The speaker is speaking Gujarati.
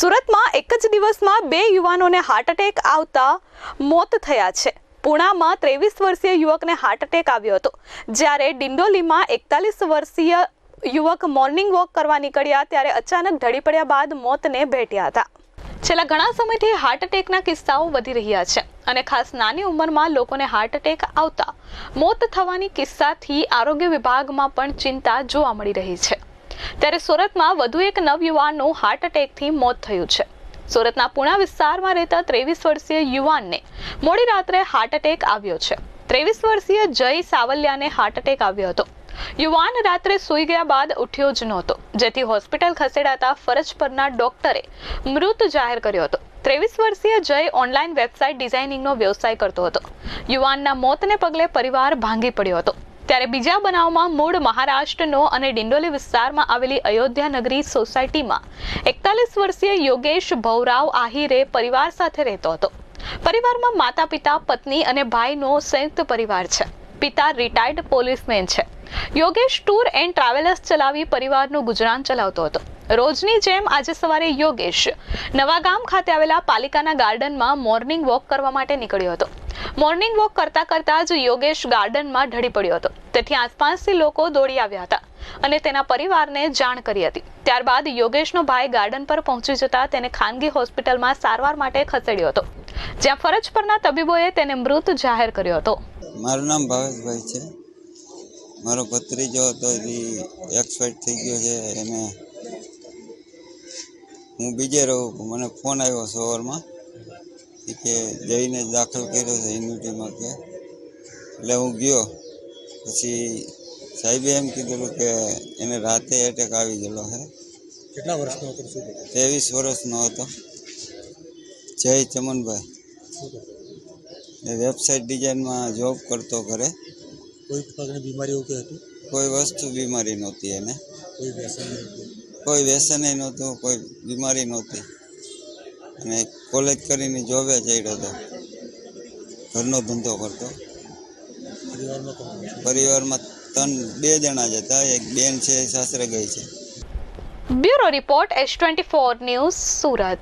સુરતમાં એક જ દિવસમાં 2 યુવાનોને હાર્ટ એટેક આવતા મોત થયા છે। પુણામાં 23 વર્ષીય યુવકને હાર્ટ એટેક આવ્યો હતો, જ્યારે ડિંડોલીમાં 41 વર્ષીય યુવક મોર્નિંગ વોક કરવા નીકળ્યા ત્યારે અચાનક ઢળી પડ્યા બાદ મોતને ભેટ્યા હતા। છેલ્લા ઘણા સમયથી હાર્ટ એટેકના કિસ્સાઓ વધી રહ્યા છે અને ખાસ નાની ઉંમરમાં લોકોને હાર્ટ એટેક આવતા મોત થવાની કિસ્સાથી આરોગ્ય વિભાગમાં પણ ચિંતા જોવા મળી રહી છે। ત્યારે સુરતમાં વધુ એક નવયુવાનનું હાર્ટ એટેકથી મોત થયું છે। સુરતના પુણા વિસ્તારમાં રહેતા 23 વર્ષીય યુવાનને મોડી રાત્રે હાર્ટ એટેક આવ્યો છે। 23 વર્ષીય જય સાવલિયાને હાર્ટ એટેક આવ્યો હતો। યુવાન રાત્રે સૂઈ ગયા બાદ ઉઠ્યો જ નહોતો, જેથી હોસ્પિટલ ખસેડાતા ફરજ પરના ડોક્ટરે મૃત જાહેર કર્યો હતો। 23 વર્ષીય જય ઓનલાઈન વેબસાઇટ ડિઝાઇનિંગનો વ્યવસાય કરતો હતો। યુવાનના મોતને પગલે પરિવાર ભાંગી પડ્યો હતો। ત્યારે બીજા બનાવમાં મૂળ મહારાષ્ટ્રનો અને ડિંડોલી વિસ્તારમાં આવેલી અયોધ્યા નગરી સોસાયટીમાં 41 વર્ષીય યોગેશ ભૌરાવ આહિરે પરિવાર સાથે રહેતો હતો। પરિવારમાં માતા પિતા, પત્ની અને ભાઈનો સંયુક્ત પરિવાર છે। પિતા રિટાયર્ડ પોલીસમેન છે। યોગેશ ટૂર એન્ડ ટ્રાવેલર્સ ચલાવી પરિવારનું ગુજરાન ચલાવતો હતો। રોજની જેમ આજે સવારે યોગેશ નવાગામ ખાતે આવેલા પાલિકાના ગાર્ડનમાં મોર્નિંગ વોક કરવા માટે નીકળ્યો હતો। મોર્નિંગ વોક કરતા જ યોગેશ ગાર્ડનમાં ઢળી પડ્યો હતો, તેથી આસપાસથી લોકો દોડી આવ્યા હતા અને તેના પરિવારને જાણ કરી હતી। ત્યારબાદ યોગેશનો ભાઈ ગાર્ડન પર પહોંચી જતા તેને ખાનગી હોસ્પિટલમાં સારવાર માટે ખસેડ્યો હતો, જ્યાં ફરજ પરના તબીબોએ તેને મૃત જાહેર કર્યો હતો। મારું નામ ભાવેશભાઈ છે। મારો ભત્રીજો હતો એ એક્સપાયર થઈ ગયો છે એને હું બીજે રહું, મને ફોન આવ્યો સવારમાં કે જઈને દાખલ કર્યો છે યુનિટીમાં કે, એટલે હું ગયો। પછી સાહેબે એમ કીધેલું કે એને રાતે એટેક આવી ગયેલો છે। કેટલા વર્ષનો હતો? 23 વર્ષનો હતો, જય ચમનભાઈ। એ વેબસાઇટ ડિઝાઇનમાં જોબ કરતો ઘરે। કોઈ પ્રકારની બીમારી એવું કંઈ હતું? કોઈ વસ્તુ બીમારી નહોતી એને, કોઈ વ્યસન નહોતું? કોઈ વ્યસન નહોતું, કોઈ બીમારી નહોતી, અને કોલેજ કરીને જોબે ચડ્યો હતો, ઘરનો ધંધો કરતો। પરિવારમાં કોણ? પરિવારમાં 2 જણા જ હતા, એક બેન છે, સાસરે ગઈ છે। Bureau report S24 news, Surat.